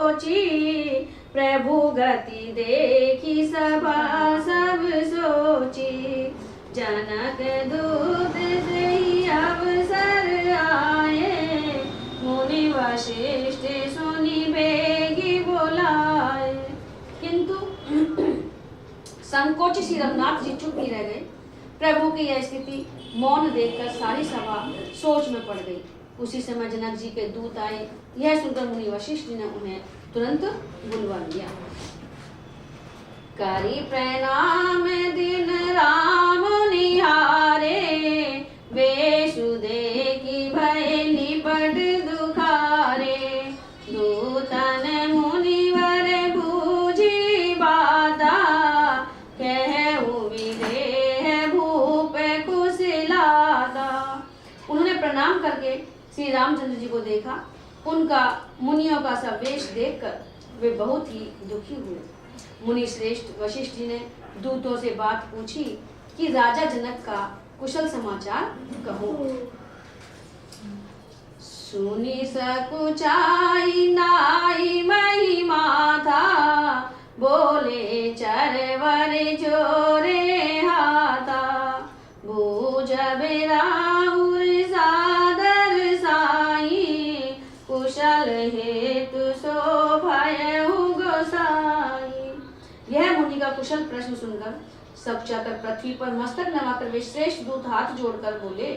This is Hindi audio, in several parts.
सोची, प्रभु गति देखी सभा सब सोची। जनक दूत दही अवसर आए, मुनि वशिष्ठ सुनी बेगी बोलाए। किंतु संकोच श्री रघुनाथ जी चुप ही रह गए। प्रभु की यह स्थिति मौन देखकर सारी सभा सोच में पड़ गई। उसी समय जनक जी के दूत आए। यह सुनकर मुनि वशिष्ठ ने उन्हें तुरंत बुलवा लिया। करी प्रणाम दिन राम निहारे, वेशु देखी भय निपट दुखारे। दूतन मुनिवर बूझी बाता, कहु विदेह भूप कुशलाता। उन्होंने प्रणाम करके श्री रामचंद्र जी को देखा। उनका मुनियों का सा वेश देखकर वे बहुत ही दुखी हुए। मुनि श्रेष्ठ वशिष्ठ जी ने दूतों से बात पूछी कि राजा जनक का कुशल समाचार कहो। सुनी सकुचाई नाई महिमा था, बोले चरवर जोरे हाथा। बूझब राउर सादर साई, कुशल हेतु सो भयउ गोसाई। यह मुनि का कुशल प्रश्न सुनकर सब जाकर पृथ्वी पर मस्तक नवाकर वे श्रेष्ठ दूत हाथ जोड़कर बोले,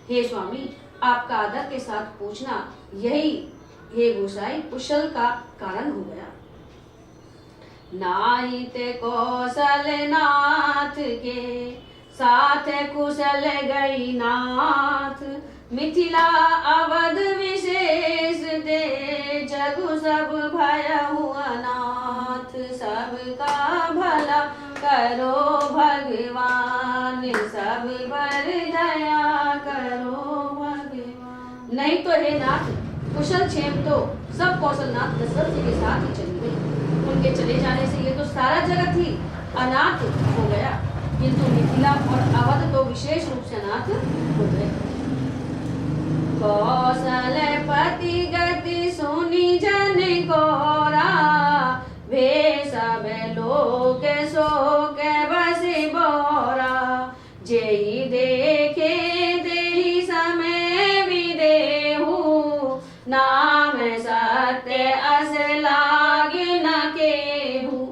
हे स्वामी, आपका आदर के साथ पूछना यही हे गोसाई कुशल का कारण हो गया। नाहित कौशल नाथ के, साथ कुशल गई नाथ। मिथिला अवध विशेष दे, जगु सब भयउ अनाथ। सबका भला करो भगवान, सब पर दया करो भगवान। नहीं तो हे नाथ, कुशल क्षेम तो सब कौशलनाथ दशरथ जी के साथ ही चली गई। उनके चले जाने से ये तो सारा जगत ही अनाथ हो गया, किंतु मिथिला और अवध तो विशेष रूप से अनाथ हो गए। कौशल पति गति सुनी जन कोरा, वे सब लोग शोक बस बोरा। जेहि देखे देहि समय विदेहु, नाम सत्य अस लाग न केहू।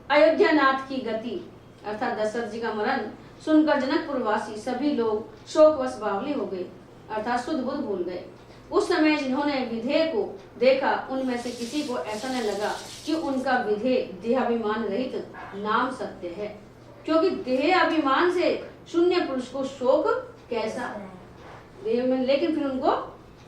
अयोध्या नाथ की गति अर्थात दशरथ जी का मरण सुनकर जनकपुर वासी सभी लोग शोकवश बावले हो गए, अर्थात शुद्ध बुद्ध भूल गए। उस समय जिन्होंने विधेय को देखा, उनमें से किसी को ऐसा न लगा कि उनका विधेय देहाभिमान रहित नाम सत्य है, क्योंकि देह अभिमान से शून्य पुरुष को शोक कैसा। लेकिन फिर उनको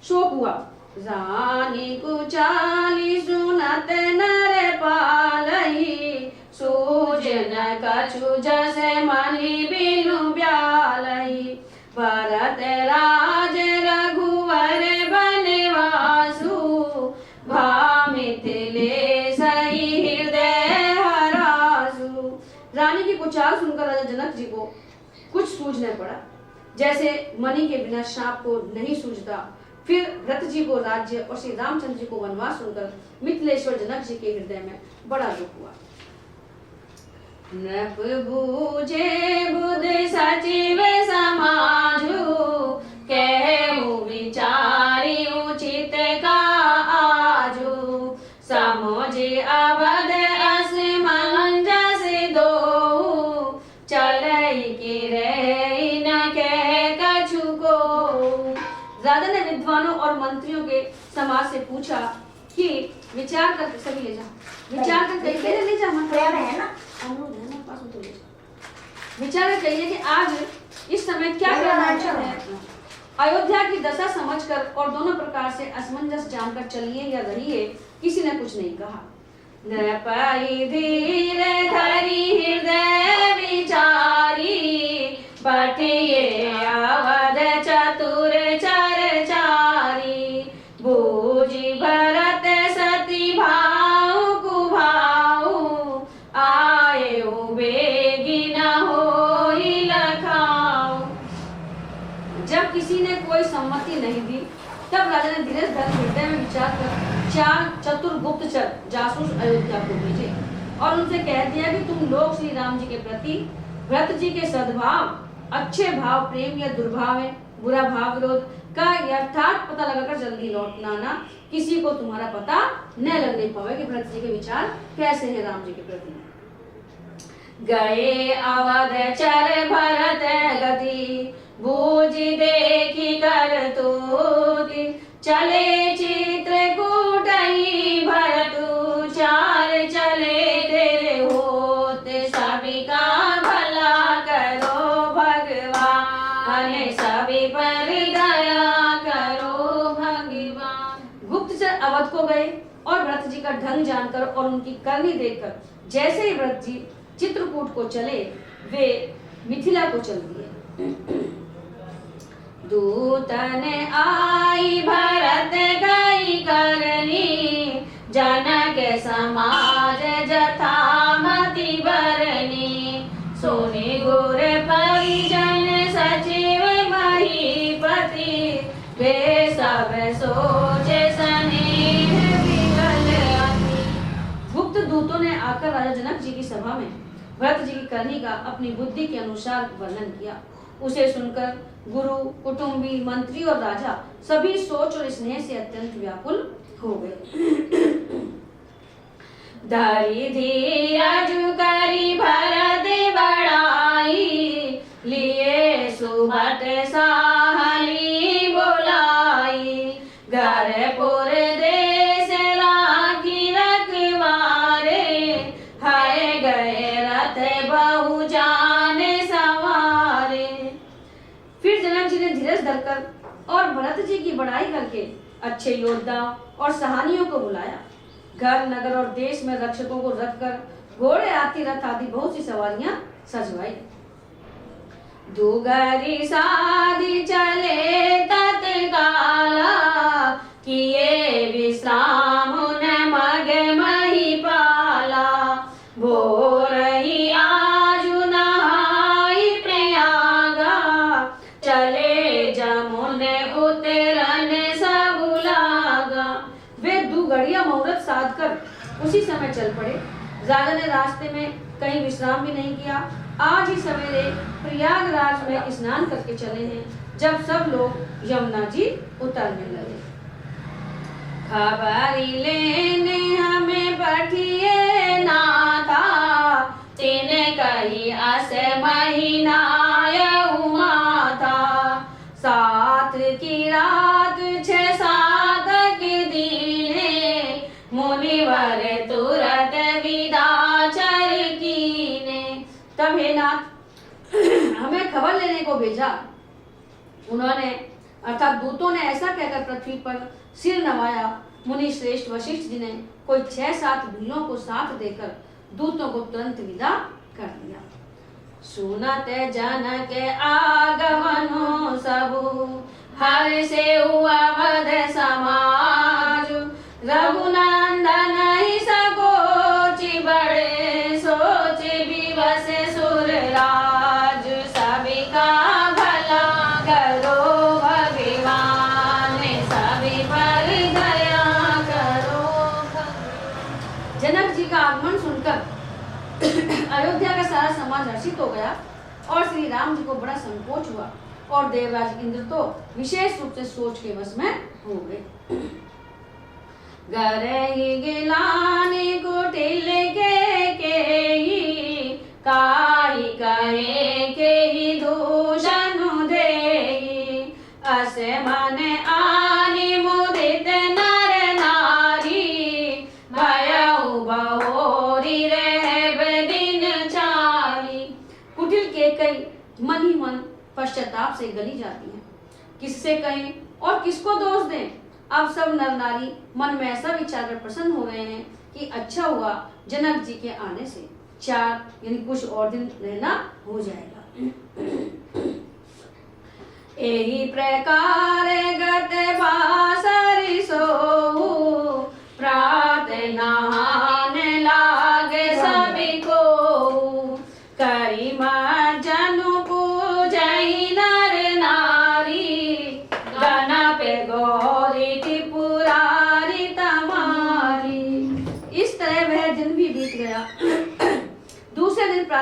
शोक हुआ। रानी कुचाली सुनत नर पालही, सूजन कछु जसे मणि बिनु ब्यालही। भरत राज रघुवर बनवासु, भामिथिले सही हृदय हरासु। रानी की कुचाल सुनकर राजा जनक जी को कुछ सूझने पड़ा, जैसे मणि के बिना सांप को नहीं सूझता। फिर भरत जी को राज्य और श्री रामचंद्र जी को वनवास सुनकर मिथिलेश्वर जनक जी के हृदय में बड़ा दुख हुआ। नृप बूझे बुध सचिव समाजु, कहु विचारी उचित का आजु। समझे अवध अस मंजस दोहु, चलई की रही न कह कछु को। राजा ने विद्वानों और मंत्रियों के समाज से पूछा कि विचार कर सभी ले जाओ, विचार कर कहीं ले जा, मत है ना अमरूद है ना पास में, तो ले जाओ। विचार कर कहिए कि आज इस समय क्या करना है। अयोध्या की दशा समझकर और दोनों प्रकार से असमंजस जानकर चलिए या रहिए, किसी ने कुछ नहीं कहा। नृपति धीर धरि हृदय विचारी, पठिए अवध चतुर चरचारी। बूझी भरत सती भाऊ कुभाऊ, आए बेगी न होई लखाऊ। जब किसी ने कोई सम्मति नहीं दी, तब राजा ने धीरज धर हृदय में विचार कर 4 चतुर गुप्तचर जासूस अयोध्या को भेजे और उनसे कह दिया कि तुम लोग श्री राम जी के प्रति भरत जी के सद्भाव, अच्छे भाव, प्रेम या दुर्भाव है, बुरा भाव, विरोध का यथार्थ पता लगाकर जल्दी लौटना ना, किसी को तुम्हारा पता न लगने पावे कि भरत जी के विचार कैसे हैं राम जी के प्रति। गए अवध चर भरत गति, बूझ देखी कर तूति, चले चित्रकूट भरतु, चार चले तेरे होते, सभी का भला करो भगवान, सभी पर दया करो भगवान। गुप्तचर अवध को गए और भरत जी का ढंग जानकर और उनकी करनी देखकर जैसे ही भरत जी चित्रकूट को चले, वे मिथिला को चल दिए। दूतन आई भरत गई करनी, जनक समाज जथा मति बरनी, सोने गुर परिजन सचिव महीपति, वे सब सोचे स्नेह विकल अति। गुप्त दूतों ने आकर राजा जनक जी की सभा में भरत जी की करनी का अपनी बुद्धि के अनुसार वर्णन किया। उसे सुनकर गुरु, कुटुंबी, मंत्री और राजा सभी सोच और स्नेह से अत्यंत व्याकुल हो गए। धरि धीरज करी भरत बड़ाई, लिए सुबत साहली बुलाई, घरपुर देश राखी रखवारे, हाय गए रथ बहु जान सवारे। फिर जनक जी ने धीरज धरकर और भरत जी की बड़ाई करके अच्छे योद्धा और सहानियों को बुलाया। घर, नगर और देश में रक्षकों को रखकर घोड़े, हाथी, रथ आदि बहुत सी सवारियां सजवाई। दुगरी शादी चले तत्काला, किए विश्राम न मग मही पाला, भोर ही आजु नहाई प्रयागा, चले जमुन उतरन सब लागा। वे दुघड़िया मुहूर्त साध कर उसी समय चल पड़े। राजा ने रास्ते में कहीं विश्राम भी नहीं किया। आज ही सवेरे प्रयागराज में स्नान करके चले हैं, जब सब लोग यमुना जी उतरने लगे। खबरी लेने हमें पठिए नाथा, तीन कही अस महीना माथा, सात की रात 6-7 के दीने, मुनिवर तुरत विदा चर कीने। तब हे नाथ हमें खबर लेने को भेजा। उन्होंने अर्थात दूतों ने ऐसा कहकर पृथ्वी पर सिर नवाया। मुनि श्रेष्ठ वशिष्ठ जी ने कोई 6-7 भीलों को साथ देकर दूतों को तुरंत विदा कर दिया। सुनत जनक आगमनो सबु, हर से हुआ वध समाज, रघुनंदन ही सकोचि बड़े, सोच विवश सुरराज, सभी का भला करो भगवान, सभी पर दया करो। जनक जी का आगमन सुनकर अयोध्या का सारा समाज हर्षित हो गया और श्री राम जी को बड़ा संकोच हुआ और देवराज इंद्र तो विशेष रूप से सोच के वश में हो गए। गरही गिलानी कुटिल के ही, काई कहे के ही दूषण देही, अस मन आनी मुदित नर नारी, भयउ बहोरी रहब दिन चारी। कुटिल के कई मन ही मन पश्चाताप से गली जाती है। किससे कहें और किसको दोष दें। अब सब नर नारी मन में ऐसा विचार कर प्रसन्न हो रहे हैं कि अच्छा हुआ जनक जी के आने से 4 यानी कुछ और दिन रहना हो जाएगा। यही प्रकार गत बासरि सोऊ, प्रार्थना नहाने लागे सभी को, करी जनु पूजई नर नारी, गणप गौरी त्रिपुरारी तमारी।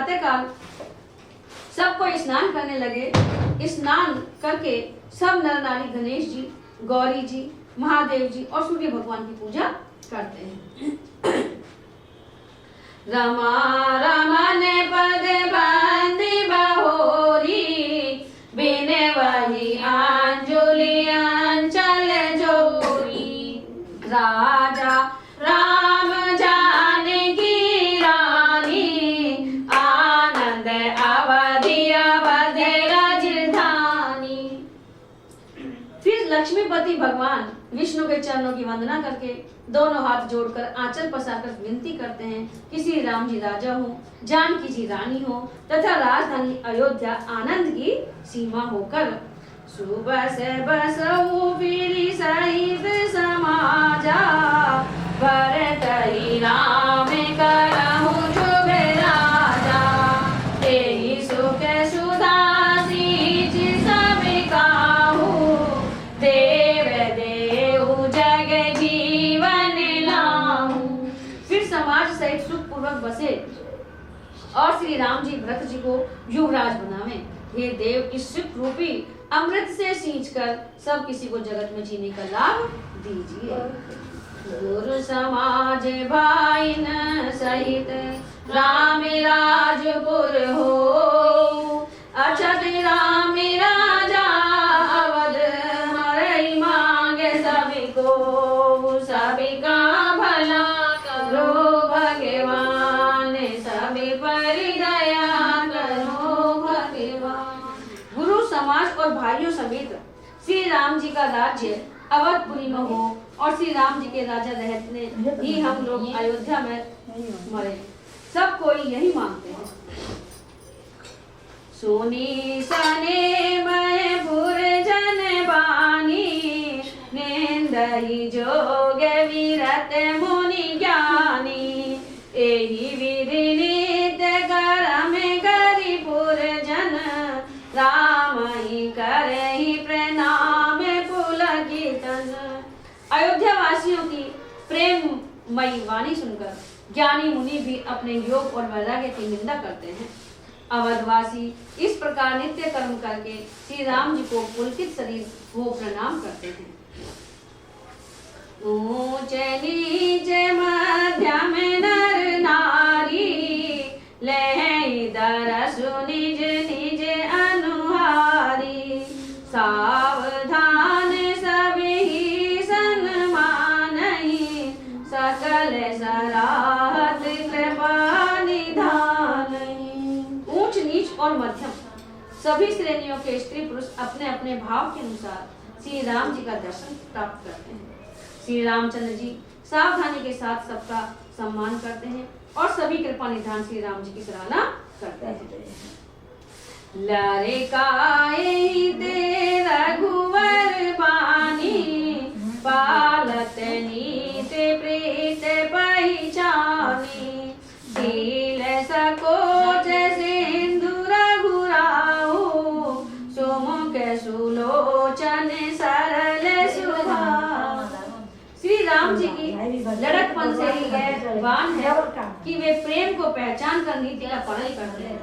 प्रातः काल सबको स्नान करने लगे। स्नान करके सब नर नारी गणेश जी, गौरी जी, महादेव जी और सूर्य भगवान की पूजा करते हैं। रमा रमन पद बंदी बहोरी, बिन वही अंजुलि अंचल जोरी। राजा राम जानकी रानी, आनंद अवधि अवध राजधानी। फिर लक्ष्मीपति भगवान विष्णु के चरणों की वंदना करके दोनों हाथ जोड़कर आंचल पसारकर विनती करते हैं कि श्री राम जी राजा हो, जानकी जी रानी हो तथा राजधानी अयोध्या आनंद की सीमा होकर। सुबह से बसऊ पीरी सहित समाजा, भरत ही राम करहु शुभ राजा। तेहि सुख सुधा सींच सब काहू, देव देव जग जीवन लाहू। फिर समाज सहित सुख पूर्वक बसे और श्री राम जी भरत जी को युवराज बनावे। हे देव, इस सुख रूपी अमृत से सींचकर सब किसी को जगत में जीने का लाभ दीजिए। गुरु समाज भाईन सहित राम राजपुर हो, अक्षत राम राजा अवध मरई मांगे सभी को। सभी का भला करो भगवान, सभी पर दया करो भगवान। गुरु समाज और भाइयों समेत श्री राम जी का राज्य अवधपुरी में हो और श्री राम जी के राजा रहते ही हम लोग अयोध्या में मरे, सब कोई यही मांगते हैं। सोनी सने मैं पुर जन बानी, निंदहि जोग विरत मुनि ज्ञानी। एहि विधि नित्य करम करि पुर जन, राम ही करहि प्रणाम पुलकितन। अयोध्या वासियों की प्रेममयी वाणी सुनकर ज्ञानी मुनि भी अपने योग और वैराग्य की निंदा करते हैं। अवधवासी इस प्रकार नित्य कर्म करके श्री राम जी को पुलकित शरीर को प्रणाम करते हैं। ऊंच नीच मध्यम नर नारी, लहै दरसु निज निज अनुहारी। सावधान सभी सन्मानहि, सकल सराहत कृपा निधानहि। ऊंच नीच और मध्यम सभी श्रेणियों के स्त्री पुरुष अपने अपने भाव के अनुसार श्री राम जी का दर्शन प्राप्त करते हैं। श्री रामचंद्र जी सावधानी के साथ सबका सम्मान करते हैं और सभी कृपा निधान श्री राम जी की सराहना करते हैं। लरिकाए ते रघुवर बानी, पालत नीत प्रीत पहिचानी। शील सकोच सिंधु रघुराऊ, सुमुख सुलोचन सरल स्वभाव। श्री राम जी की लड़कपन से ही है वान है कि वे प्रेम को पहचान कर नीति का पालन करते हैं।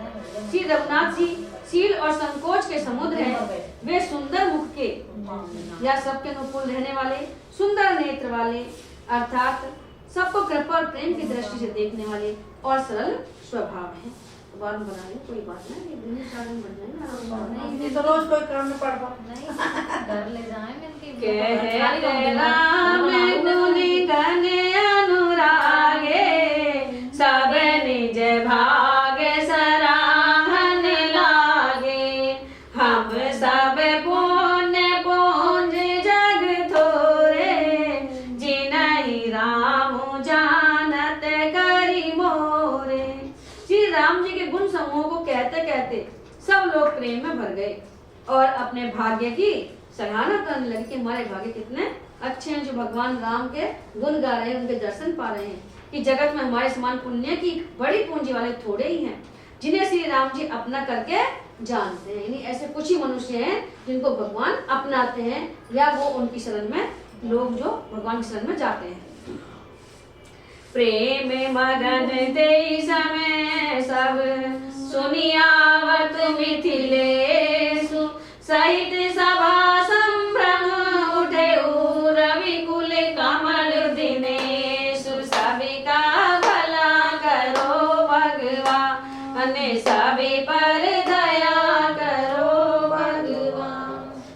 श्री रघुनाथ जी शील और संकोच के समुद्र हैं। वे सुंदर मुख के या सबके अनुकूल रहने वाले, सुंदर नेत्र वाले, अर्थात सबको कृपा और प्रेम की दृष्टि से देखने वाले और सरल स्वभाव हैं। बात बना रही कोई बात नहीं, दिन साधन बन जाएंगे, तो रोज कोई काम में पड़ नहीं घर ले जाए मिलके। कह राम गुण गण अनुरागे, सब निज भाग सराहन लागे। हम सब पुण्य पुंज जग थोरे, जिनहि राम जानत करि मोरे। श्री राम जी के गुण समूह को कहते कहते सब लोग प्रेम में भर गए और अपने भाग्य की सराहना करने लगे कि हमारे भाग्य कितने अच्छे हैं जो भगवान राम के गुण गा रहे हैं, उनके दर्शन पा रहे हैं। कि जगत में हमारे समान पुण्य की बड़ी पूंजी वाले थोड़े ही हैं जिन्हें श्री राम जी अपना करके जानते हैं। यानी ऐसे कुछ ही मनुष्य हैं जिनको भगवान अपनाते हैं या वो उनकी शरण में, लोग जो भगवान की शरण में जाते हैं। प्रेम मगन तेई समय सब सुनियावत मिथिलेषु सहित सभा संभ्रम उठे रविकुल कमल दिनेषु सभी का भला करो भगवान सभी पर दया करो भगवान।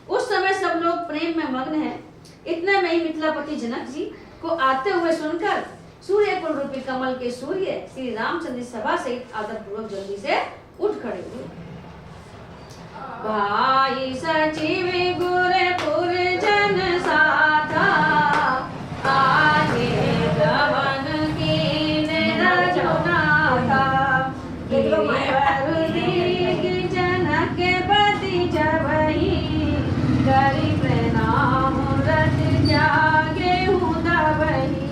उस समय सब लोग प्रेम में मग्न हैं। इतने में ही मिथिलापति जनक जी को आते हुए सुनकर सूर्य कुल रूपी कमल के सूर्य श्री रामचंद्र सभा सहित आदर पूर्वक जल्दी से उठ खड़े हुए। भाई सचिव गुरपुर जन साथा आगे गवन कीन रघुनाथा जनक पति जबहि करि प्रणाम रत जागे हूँ दबहि।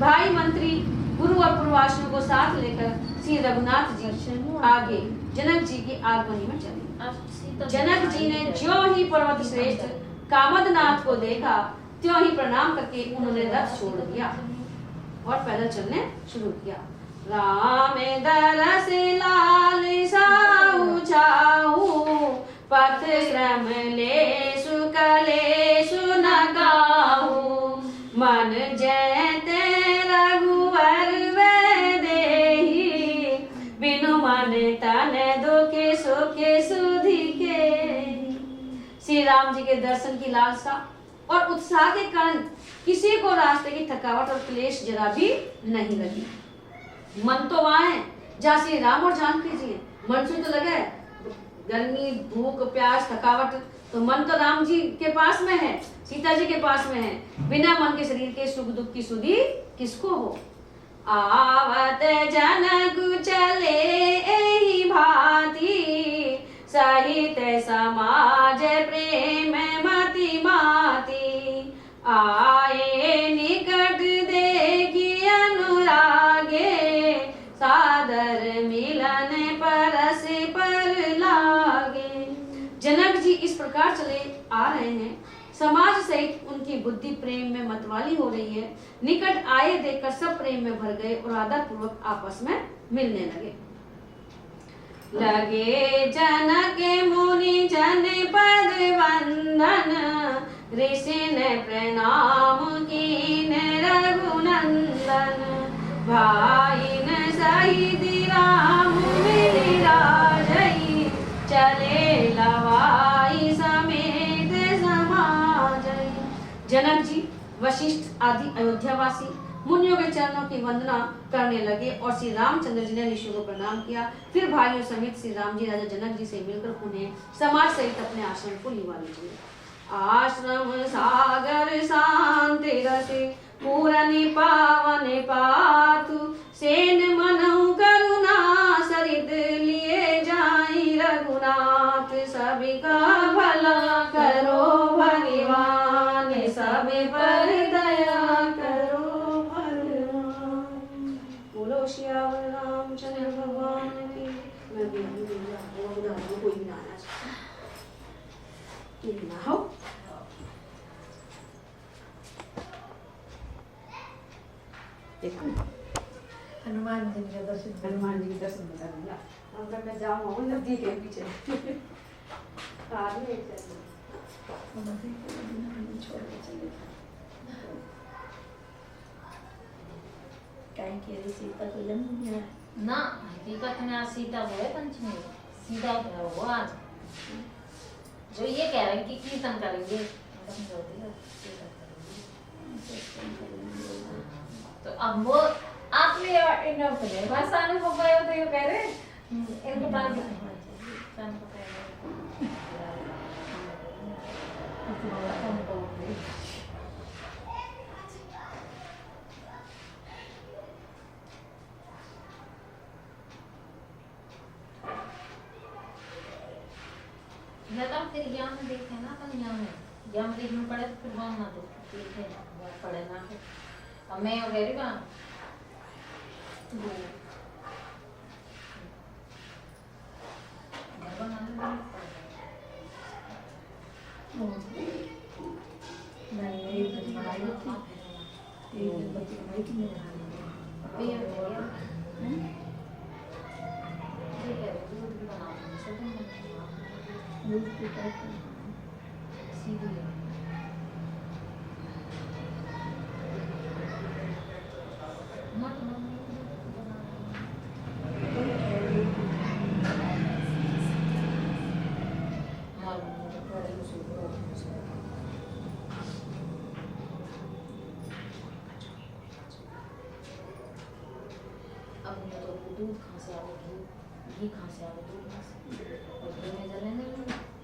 भाई मंत्री गुरु और पूर्वाश्रम को साथ लेकर श्री रघुनाथ जी आगे जनक जी की आगमनी में चले। जनक जी ने ज्यों ही पर्वत श्रेष्ठ कामदनाथ को देखा त्यों ही प्रणाम करके उन्होंने रथ छोड़ दिया और पैदल चलने शुरू किया। राम दरस लाल साऊ छाऊ पथ श्रम लेषु कलेषु न गाऊ मन जयते रघुवर वे देहि बिनु मन तन दुखे सुखे सुधि के। श्री राम जी के दर्शन की लालसा और उत्साह के कारण किसी को रास्ते की थकावट और क्लेश जरा भी नहीं लगी। मन तो वहां है जहाँ श्री राम और जानकी जी हैं। मन से तो लगा है गर्मी भूख प्यास थकावट, तो मन तो राम जी के पास में है, सीता जी के पास में है। बिना मन के शरीर के सुख दुख की सुधि किसको हो। आवत जनक चले एहि भांति सहित समाज प्रेम मति माति आए निकट देखी अनुरागे सादर मिलन परस पर लागे। जनक जी इस प्रकार चले आ रहे हैं, समाज सहित उनकी बुद्धि प्रेम में मतवाली हो रही है। निकट आए देखकर सब प्रेम में भर गए और आदर पूर्वक आपस में मिलने लगे। लगे जनक मुनि जन पद वंदन ऋषि ने प्रणाम कीन रघुनंदन भाई न सहित राम मिलि राजई चले लवाई समेत समाजई। जनक जी वशिष्ठ आदि अयोध्यावासी मुनियों के चरणों की वंदना करने लगे और श्री रामचंद्र जी ने ऋषियों को प्रणाम किया। फिर भाइयों समेत श्री राम जी राजा जनक जी से मिलकर उन्हें समाज सहित अपने आश्रम को लिवा लीजिए। आश्रम सागर शांति रसे पूरनि पावन पातु सेन मनहु करुणा सरित लिए जाई रघुनाथ सभी का भला करो भगवान सभी पर दया करो भगवान। बोलो श्यावर रामचंद्र भगवान की। मैं भी कोई भी ना आना ना हो। हनुमान जी का दर्शन हनुमान जी के दर्शन कर लिया। हम तक मैं जाऊँ नदी के पीछे छोड़ के चले सीता को जन्म दिया ना। हकीकत में आज सीता वो है पंचमी, सीता वो आज जो ये कह रहे हैं कि कीर्तन करेंगे तो अब वो आप ले बस आने हो गए हो तो ये कह रहे इनको फिर यहाँ में देखे ना अपन यहाँ में देखना पड़े तो फिर वहाँ ना देखे पड़े ना फिर अब मैं वगैरह का नहीं भी हम कह रहे हैं ये कह रहे दूध भी बना देंगे सब हम दूध की तरफ सीधी है मत अब मैं तो दूध कहाँ से आवे घी कहाँ से आवे दूध कहाँ से और घी में जलने नहीं